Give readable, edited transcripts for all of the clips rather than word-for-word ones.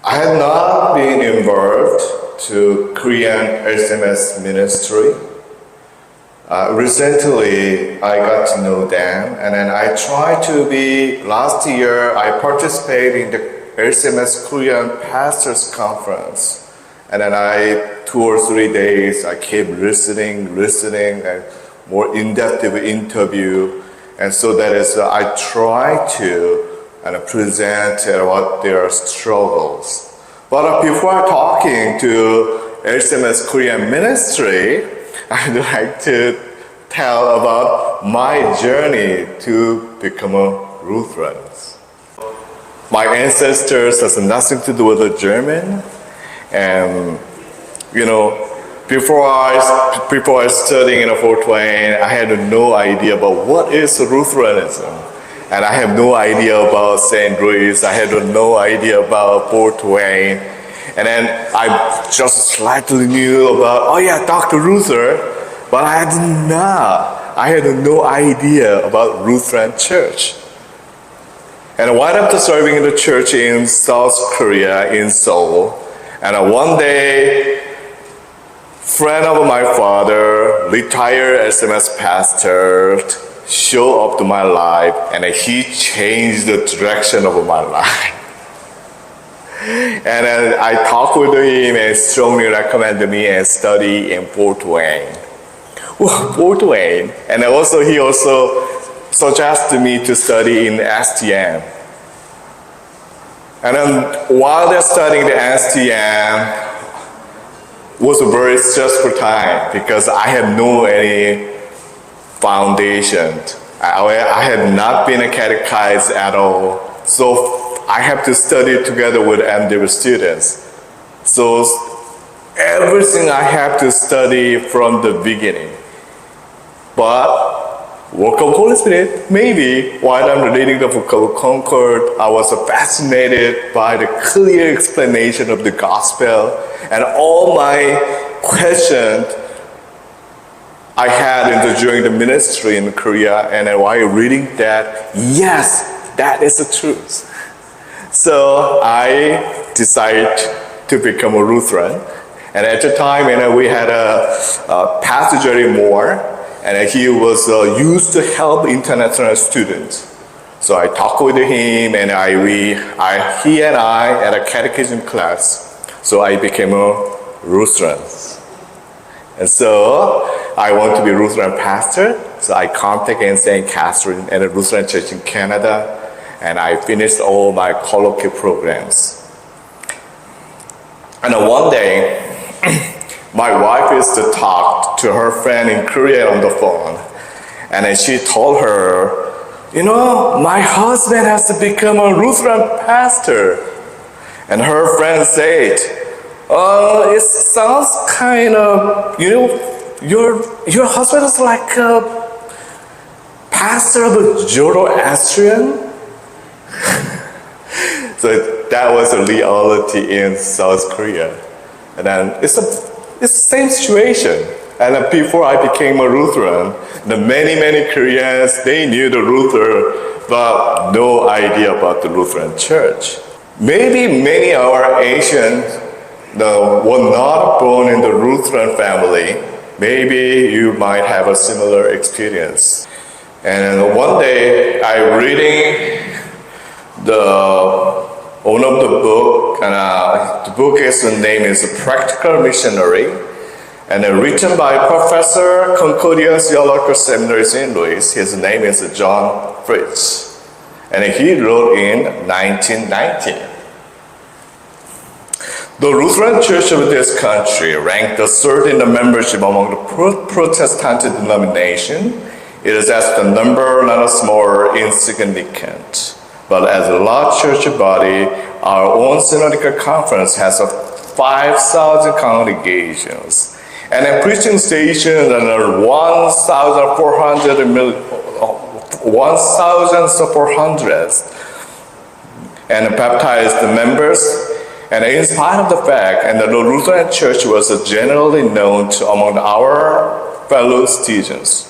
I had not been involved to Korean SMS ministry. Recently, I got to know them, and then I tried to be. Last year, I participated in the SMS Korean Pastors Conference, and then 2 or 3 days, I kept listening, and more in-depth interview, and so that is I try to present what their struggles. But before talking to SMS Korean ministry, I'd like to tell about my journey to become a Lutheran. My ancestors has nothing to do with the German, and before I studying in Fort Wayne, I had no idea about what is Lutheranism, and I have no idea about St. Louis. I had no idea about Fort Wayne, and then I just slightly knew about Dr. Luther, but I had no idea about Lutheran Church. And while after serving in the church in South Korea, in Seoul, and one day, friend of my father, retired SMS pastor, showed up to my life, and he changed the direction of my life. And then I talked with him and strongly recommended me and study in Fort Wayne. Fort Wayne. And he also suggested me to study in STM. And then while they're studying the STM, was a very stressful time because I had no any foundation. I had not been catechized at all. So I have to study together with MDiv students. So everything I have to study from the beginning. But work of Holy Spirit, maybe while I'm reading the Book of Concord, I was fascinated by the clear explanation of the gospel and all my questions I had during the ministry in Korea, and while reading that, yes, that is the truth. So I decided to become a Lutheran, and at the time, we had a Pastor Jerry Moore, and he was used to help international students. So I talked with him, and he and I had a catechism class. So I became a Lutheran. And so I want to be a Lutheran pastor. So I contacted St. Catherine and a Lutheran church in Canada, and I finished all my colloquial programs. And one day, my wife used to talk to her friend in Korea on the phone, and then she told her, my husband has to become a Lutheran pastor. And her friend said, it sounds kind of, your husband is like a pastor of the Zoroastrian. So that was a reality in South Korea. And then it's the same situation. And then before I became a Lutheran, the many Koreans, they knew the Luther, but no idea about the Lutheran Church. Maybe many of our Asians were not born in the Lutheran family. Maybe you might have a similar experience. And one day, I reading one of the book, and the book name is Practical Missionary, and written by Professor Concordia Theological Seminary St. Louis. His name is John Fritz, and he wrote in 1990. The Lutheran Church of this country ranked the third in the membership among the Protestant denomination. It is as the number not small, insignificant. But as a large church body, our own synodical conference has 5,000 congregations, and a preaching station and 1,400 and baptized members. And in spite of the fact, and the Lutheran Church was generally known among our fellow citizens.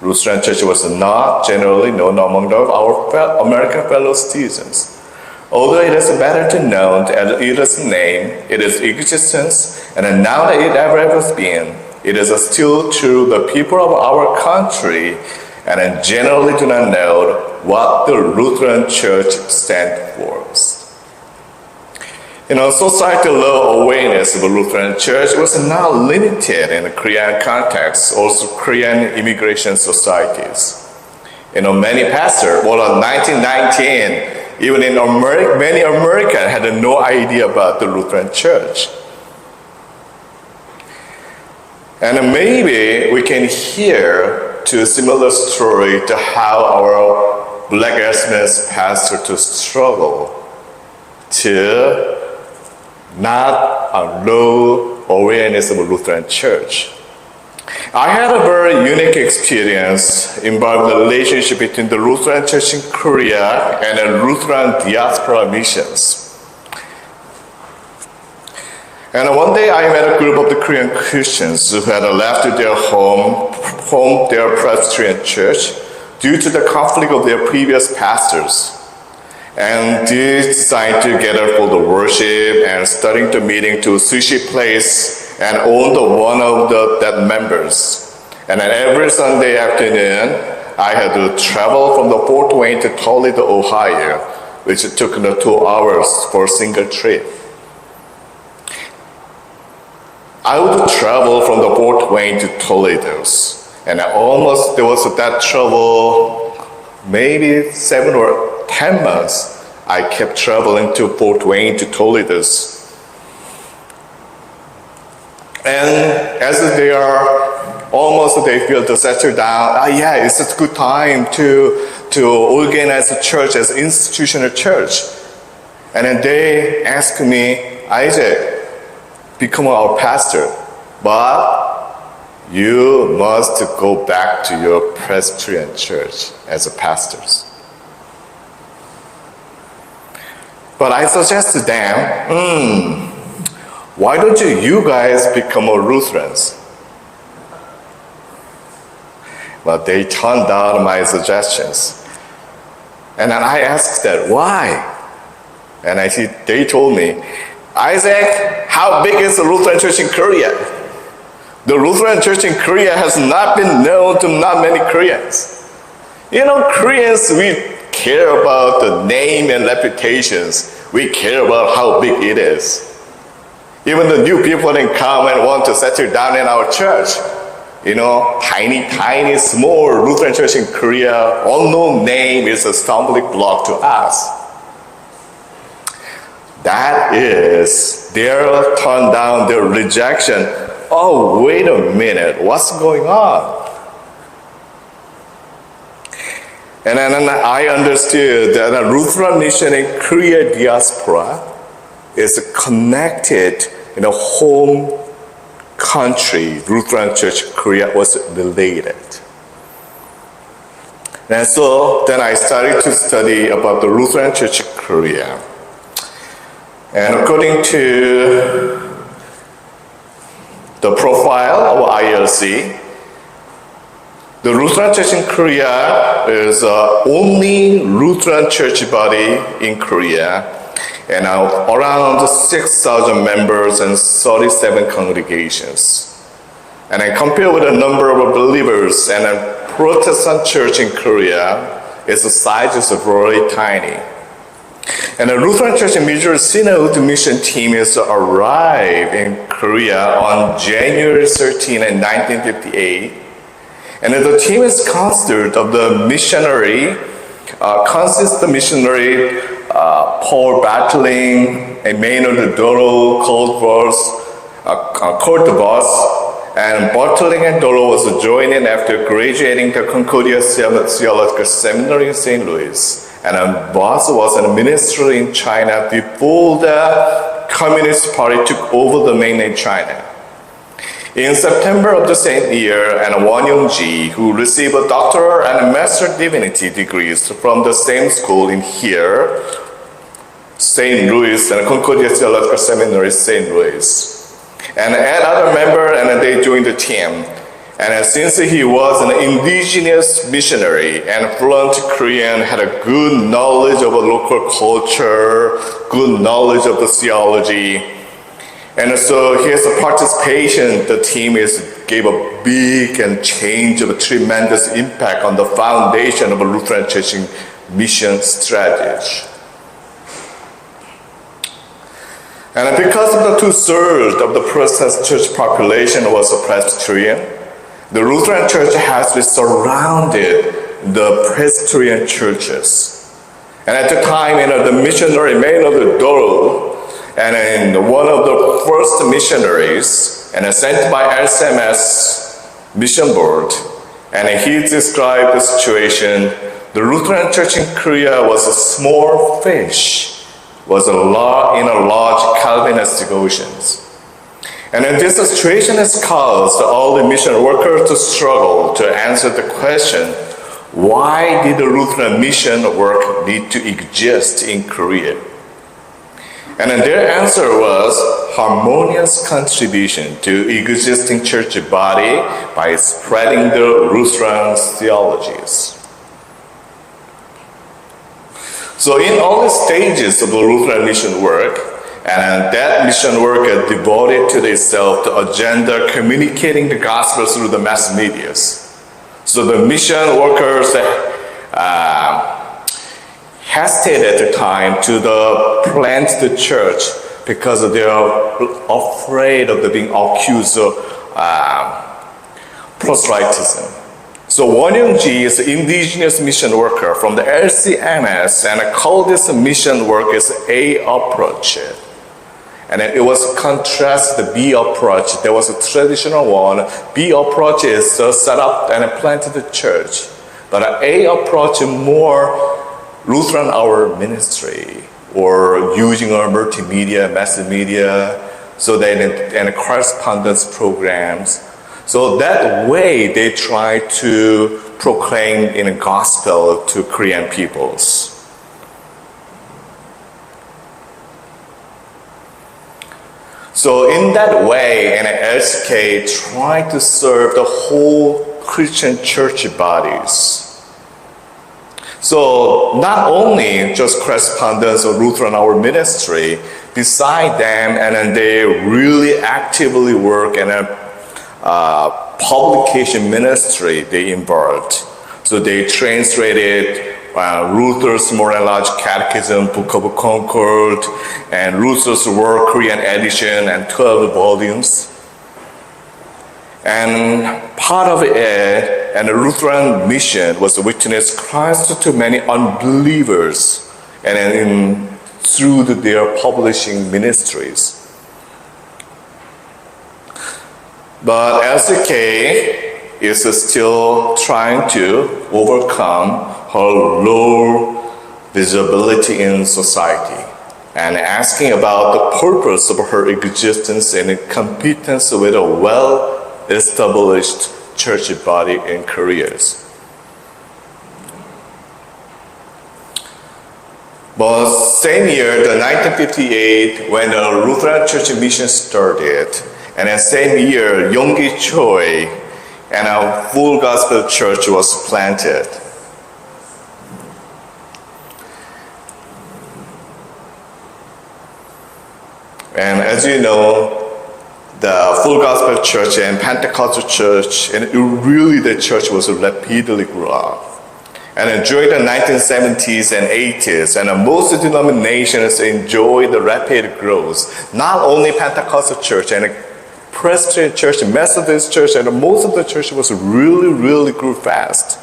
Lutheran Church was not generally known among our American fellow citizens. Although it is better to know its name, its existence, and now that it ever has been, it is still true the people of our country and generally do not know what the Lutheran Church stands for. Societal low awareness of the Lutheran Church was not limited in the Korean context, also Korean immigration societies. Many pastors, in 1919, even in America, many Americans had no idea about the Lutheran Church. And maybe we can hear to a similar story to how our Black Assemblies pastor to struggle to not a low awareness of the Lutheran Church. I had a very unique experience involving the relationship between the Lutheran Church in Korea and the Lutheran diaspora missions. And one day I met a group of the Korean Christians who had left their their Presbyterian church due to the conflict of their previous pastors. And they decided to gather for the worship and starting the meeting to a sushi place and owned one of that members. And then every Sunday afternoon, I had to travel from the Fort Wayne to Toledo, Ohio, which took 2 hours for a single trip. I would travel from the Fort Wayne to Toledo, and there was that trouble, maybe 7 or 10 months. I kept traveling to Fort Wayne to Toledo. And as they feel to settle down, it's a good time to organize a church as an institutional church. And then they ask me, Isaac, become our pastor, but you must go back to your Presbyterian church as a pastor. But I suggested them, why don't you guys become a Lutherans? But they turned down my suggestions. And then I asked them, why? And they told me, Isaac, how big is the Lutheran Church in Korea? The Lutheran Church in Korea has not been known to not many Koreans. Koreans, we care about the name and reputations. We care about how big it is. Even the new people that come and want to settle down in our church. Tiny, small Lutheran Church in Korea, unknown name is a stumbling block to us. That is their turn down, their rejection. Oh, wait a minute, what's going on? And then I understood that the Lutheran mission in Korea diaspora is connected in a home country. Lutheran Church Korea was related. And so then I started to study about the Lutheran Church Korea. And according to the profile of ILC, the Lutheran Church in Korea is the only Lutheran church body in Korea, and around 6,000 members and 37 congregations. And I compare with the number of believers and a Protestant church in Korea, its size is very tiny. And the Lutheran Church in Missouri Synod mission team is arrived in Korea on January 13, 1958. And the team is consisted of the missionary, Paul Battling, Maynard Doro, Kurt Voss, and Bartling and Doro was joining after graduating the Concordia Theological Seminary in St. Louis. And Voss was in ministry in China before the Communist Party took over the mainland China. In September of the same year, and Won Young-ji, who received a doctoral and a master divinity degrees from the same school in here, St. Louis, and Concordia Theological Seminary, St. Louis. And another member, and they joined the team. And since he was an indigenous missionary and fluent Korean, had a good knowledge of a local culture, good knowledge of the theology, and so his participation, the team gave a big and change of a tremendous impact on the foundation of a Lutheran Church mission strategy. And because of the 2/3 of the Protestant church population was a Presbyterian, the Lutheran Church has been surrounded the Presbyterian churches. And at the time, the missionary made the door, and one of the first missionaries, sent by LCMS mission board, and he described the situation. The Lutheran Church in Korea was a small fish, was in a large Calvinistic oceans. And this situation has caused all the mission workers to struggle to answer the question, why did the Lutheran mission work need to exist in Korea? And their answer was harmonious contribution to existing church body by spreading the Lutheran theologies. So in all the stages of the Lutheran mission work, and that mission work is devoted to itself, the agenda communicating the gospel through the mass medias. So the mission workers hesitated at the time to plant the church because they are afraid of being accused of proselytism. So Won Young-ji is an indigenous mission worker from the LCMS, and I call this mission work as A approach. And it was contrast the B approach. There was a traditional one. B approach is set up and planted the church. But A approach more Lutheran hour ministry, or using our multimedia, mass media, so that and correspondence programs. So that way they try to proclaim in the gospel to Korean peoples. So in that way, LCK tried to serve the whole Christian church bodies. So not only just correspondence or Lutheran hour ministry, beside them, and they really actively work in a publication ministry they involved. So they translated Luther's More Enlarged Catechism, Book of Concord, and Luther's World Korean Edition, and 12 volumes. And part of it, and the Lutheran mission was to witness Christ to many unbelievers, and through their publishing ministries. But LCK is still trying to overcome her low visibility in society and asking about the purpose of her existence and competence with a well-established church body in Korea. But same year, the 1958, when the Lutheran Church mission started, and the same year, Yonggi Choi and a full gospel church was planted. And as you know, the full gospel church and Pentecostal church, and really the church was rapidly grew up. And during the 1970s and 80s, and most denominations enjoyed the rapid growth. Not only Pentecostal church and Presbyterian church, Methodist church, and most of the church was really grew fast.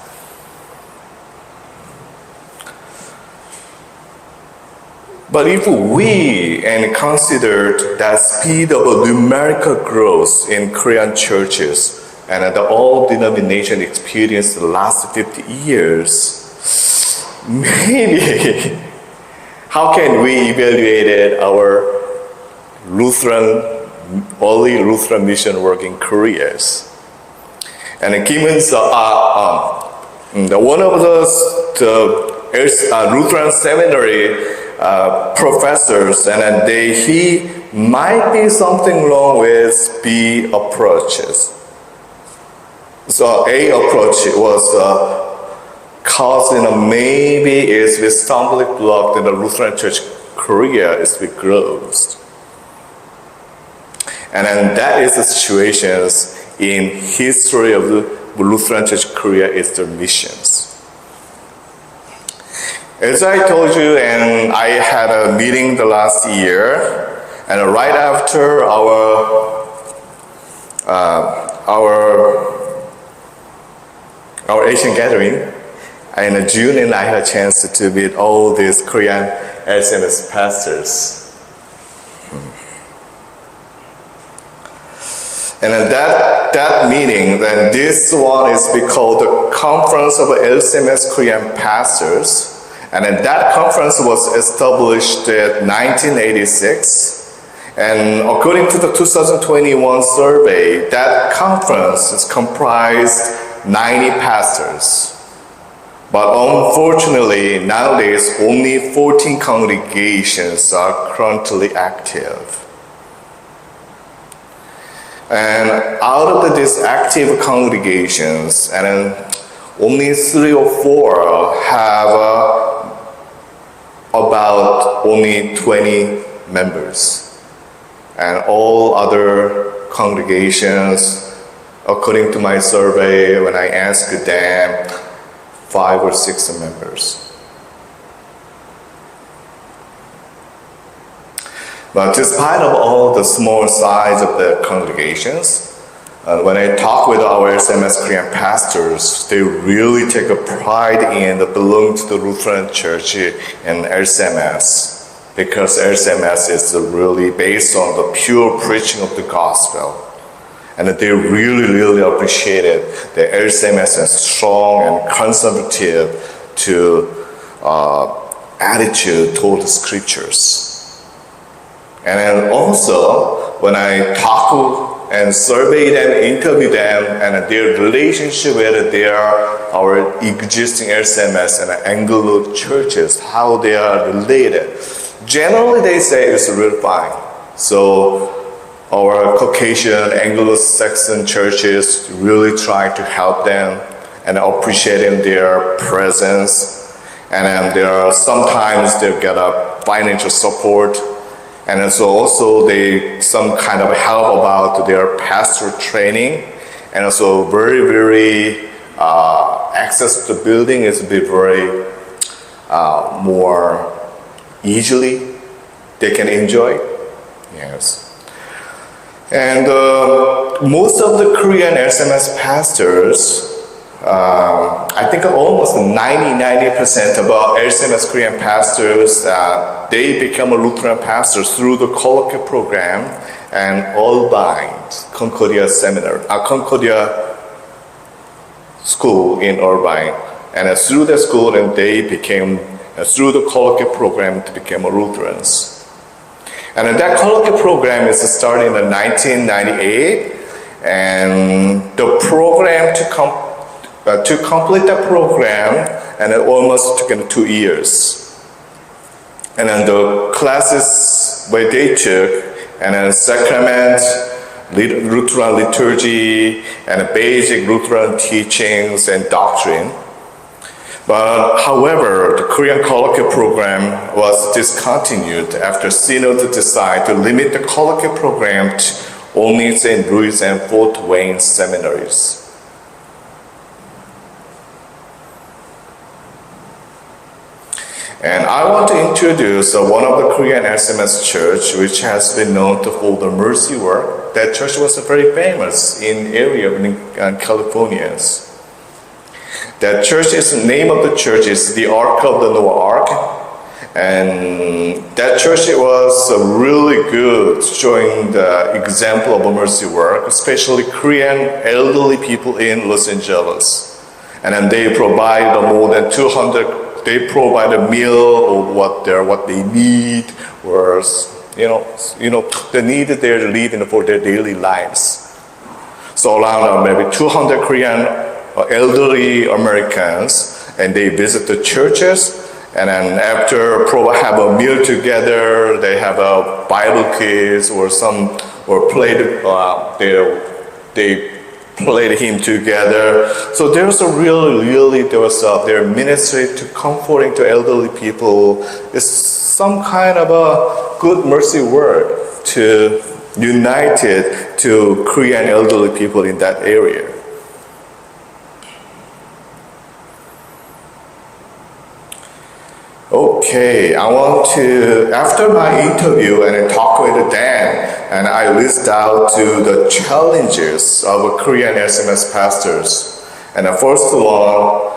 But if we considered that speed of numerical growth in Korean churches, and all denominations experienced the last 50 years, maybe how can we evaluate our early Lutheran mission work in Korea? And Kimun's one of the Lutheran seminary professors, and he might be something wrong with B approaches. So a approach was causing maybe is with stumbling block that the Lutheran Church Korea is be closed. And then that is the situations in history of the Lutheran Church Korea is the missions. As I told you, and I had a meeting the last year, and right after our Asian gathering, in June, and I had a chance to meet all these Korean LCMS pastors. And then that meeting, then this one is called the Conference of LCMS Korean Pastors. And then that conference was established in 1986. And according to the 2021 survey, that conference is comprised 90 pastors. But unfortunately, nowadays, only 14 congregations are currently active. And out of these active congregations, and only 3 or 4 have about only 20 members. And all other congregations, according to my survey, when I asked them, 5 or 6 members. But despite of all the small size of the congregations, when I talk with our SMS Korean pastors, they really take a pride in belonging to the Lutheran Church and LCMS, because LCMS is really based on the pure preaching of the gospel. And they really appreciated the LCMS as strong and conservative attitude toward the scriptures. And then also, when I talk and survey them, interview them, and their relationship with our existing LCMS and Anglo churches, how they are related, generally they say it's real fine. So our Caucasian Anglo-Saxon churches really try to help them and appreciating their presence. And then sometimes they get a financial support. And so also they some kind of help about their pastor training. And also very access to the building is very more easily they can enjoy. Yes. And most of the Korean SMS pastors, I think almost 90% of our LCMS Korean pastors, they become a Lutheran pastors through the colloquial program and Irvine Concordia Concordia school in Irvine. And through the school, and they became, through the colloquial program, to become Lutherans. And that colloquial program is started in 1998, and the program to complete the program, and it almost took 2 years. And then the classes where they took, and then sacrament, Lutheran liturgy, and basic Lutheran teachings and doctrine. But however, the Korean colloquial program was discontinued after Synod decided to limit the colloquial program to only St. Louis and Fort Wayne seminaries. And I want to introduce one of the Korean SMS church, which has been known to hold the mercy work. That church was very famous in area of California. That church is the name of the church is the Ark of the Noah Ark, and that church was really good, showing the example of a mercy work, especially Korean elderly people in Los Angeles. And then they provide more than 200. They provide a meal or what they need, or the need that they're living for their daily lives. So around maybe 200 Korean elderly Americans, and they visit the churches, and then after have a meal together, they have a Bible quiz or play. They played hymn together. So there's a really there was their ministry to comforting to elderly people. It's some kind of a good mercy work to united to Korean elderly people in that area. Okay, I want to, after my interview and I talk with Dan, and I list out to the challenges of Korean SMS pastors. And the first one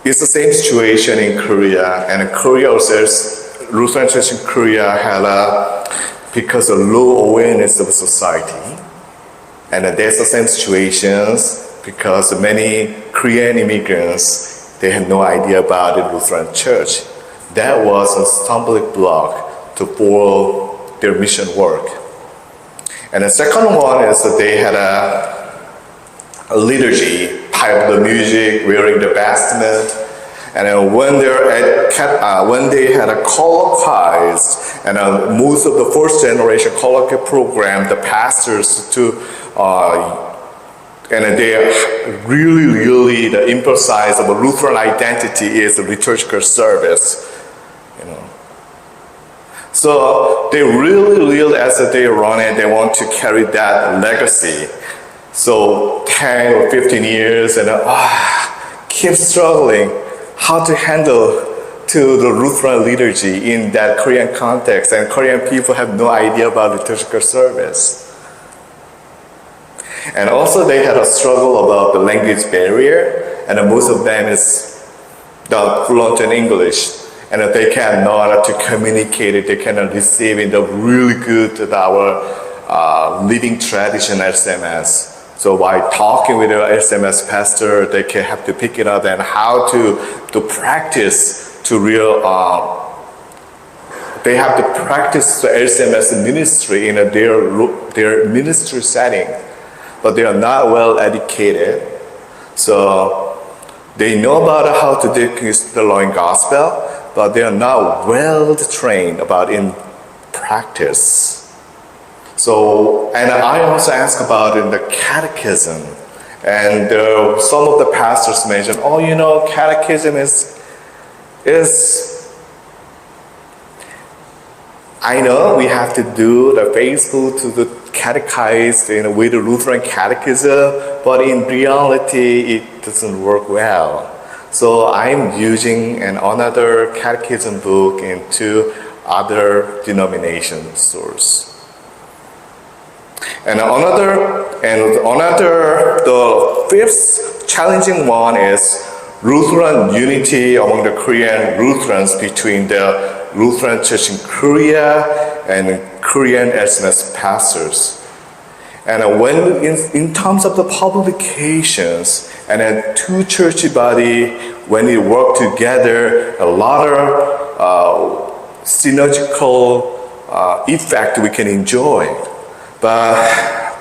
is the same situation in Korea, and Korea also, Lutheran Church in Korea had because of low awareness of society. And there's the same situations because many Korean immigrants, they had no idea about the Lutheran Church. That was a stumbling block to follow their mission work. And the second one is that they had a liturgy, pipe the music, wearing the vestment. And then when they had a colloquialized, and most of the first generation colloquial program, the pastors to and they really the emphasize of a Lutheran identity is the liturgical service. So they really, as they run it, they want to carry that legacy. So 10 or 15 years and keep struggling how to handle to the Lutheran liturgy in that Korean context, and Korean people have no idea about liturgical service. And also they had a struggle about the language barrier, and most of them is the fluent in English. And they cannot to communicate it, they cannot receive it really good our living tradition SMS. So by talking with the SMS pastor, they can have to pick it up and how to practice to they have to practice the SMS ministry in their ministry setting, but they are not well educated. So they know about how to do the law and gospel, but they are not well trained about in practice. So, and I also ask about in the catechism, and some of the pastors mentioned, catechism is I know we have to do the faithful to the catechize with the Lutheran catechism, but in reality it doesn't work well. So I'm using another catechism book into other denomination source. And the fifth challenging one is Lutheran unity among the Korean Lutherans between the Lutheran Church in Korea and Korean SMS pastors. And when in terms of the publications, and then two church body, when they work together, a lot of synergical effect we can enjoy. But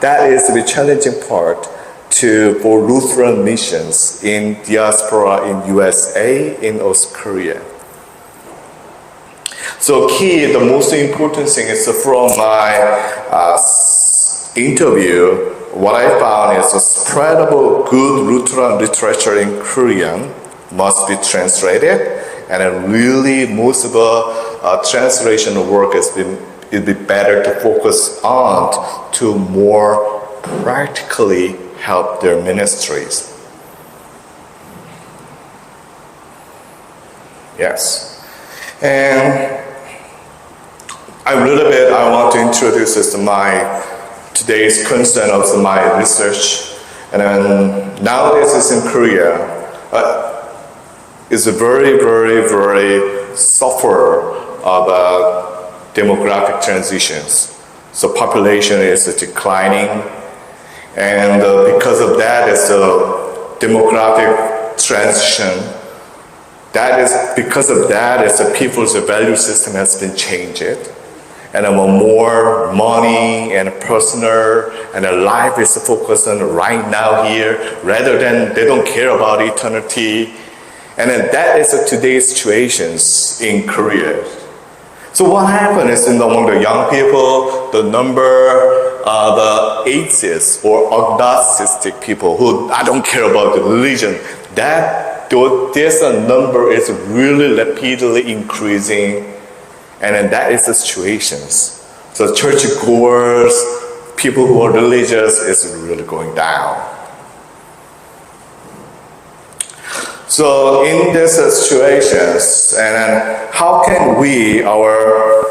that is the challenging part for Lutheran missions in diaspora in USA, in South Korea. So the most important thing is from my interview, what I found is the spread of good Lutheran literature in Korean must be translated, and really most of the translation work it'd be better to focus on to more practically help their ministries. Yes. And I want to introduce this to today's concern of my research. And then nowadays it's in Korea. It's a very suffer about demographic transitions. So population is declining, and because of that, it's a demographic transition. Because of that, the people's value system has been changed. And more money and personal and life is focused on right now here, rather than they don't care about eternity. And then that is today's situations in Korea. So what happened is among the young people, the number the atheists or agnostic people who I don't care about the religion, this number is really rapidly increasing, and then that is the situations. So churchgoers, people who are religious, is really going down. So in these situations, and then how can we, our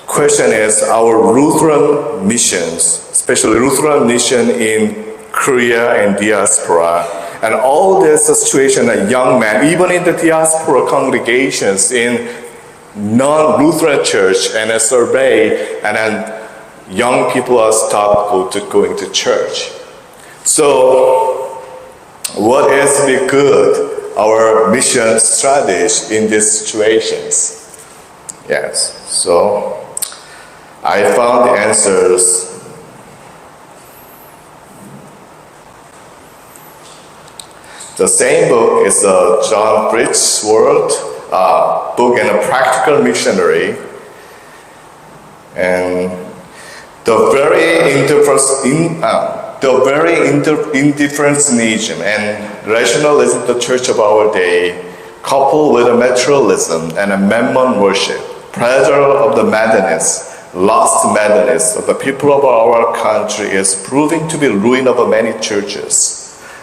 question is our Lutheran missions, especially Lutheran mission in Korea and diaspora, and all this situation that young men, even in the diaspora congregations in non-Lutheran church, and a survey, and then young people are stopped going to church. So what is the good, our mission strategy in these situations? Yes, so I found the answers. The same book is John Britt's World book and a practical missionary. And the very indifferentism and rationalism of the church of our day, coupled with a materialism and a mammon worship, pleasure of the madness, lost madness of the people of our country is proving to be ruin of many churches,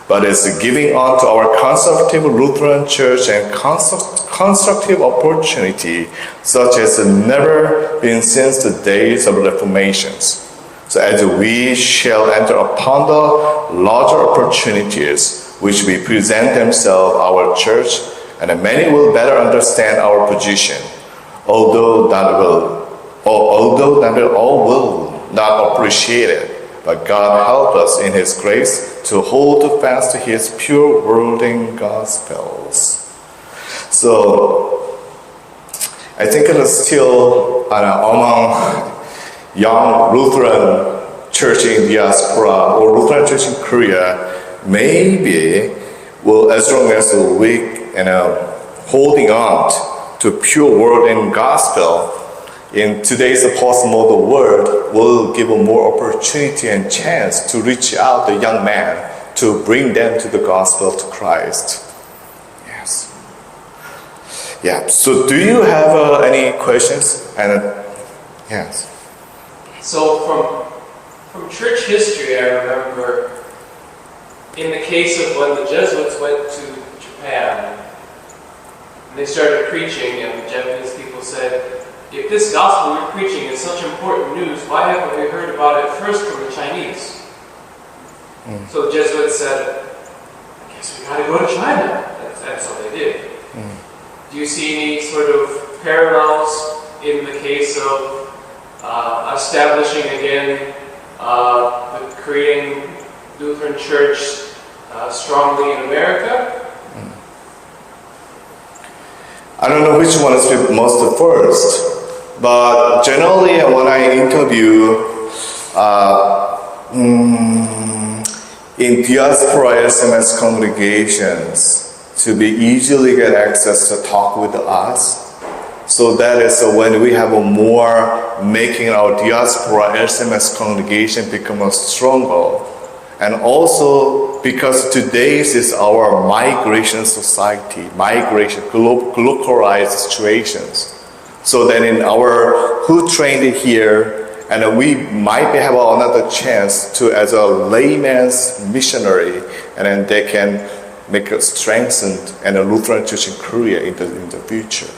but is giving on to our conservative Lutheran church and constructive opportunity such as never been since the days of Reformations. So as we shall enter upon the larger opportunities which will present themselves our church, and many will better understand our position, although that all will not appreciate it. But God help us in His grace to hold fast to His pure worldly gospels. So I think it is still among young Lutheran church in diaspora or Lutheran church in Korea, maybe as long as we holding on to pure word and gospel in today's postmodern world, will give more opportunity and chance to reach out the young man to bring them to the gospel to Christ. Yes. Yeah. So, do you have any questions? And yes. So, from church history, I remember in the case of when the Jesuits went to Japan, and they started preaching, and the Japanese people said, if this gospel you're preaching is such important news, why haven't we heard about it first from the Chinese? So the Jesuits said, I guess we got to go to China. That's what they did. Do you see any sort of parallels in the case of establishing again the Korean Lutheran Church strongly in America? I don't know which one is most first, but generally when I interview in diaspora SMS congregations to be easily get access to talk with us, so that is when we have a more making our diaspora SMS congregation become stronger. And also because today's is our migration society, migration, localized situations. So then in our, who trained here, and we might have another chance to, as a layman's missionary, and then they can make a strengthened and a Lutheran church in Korea in the future.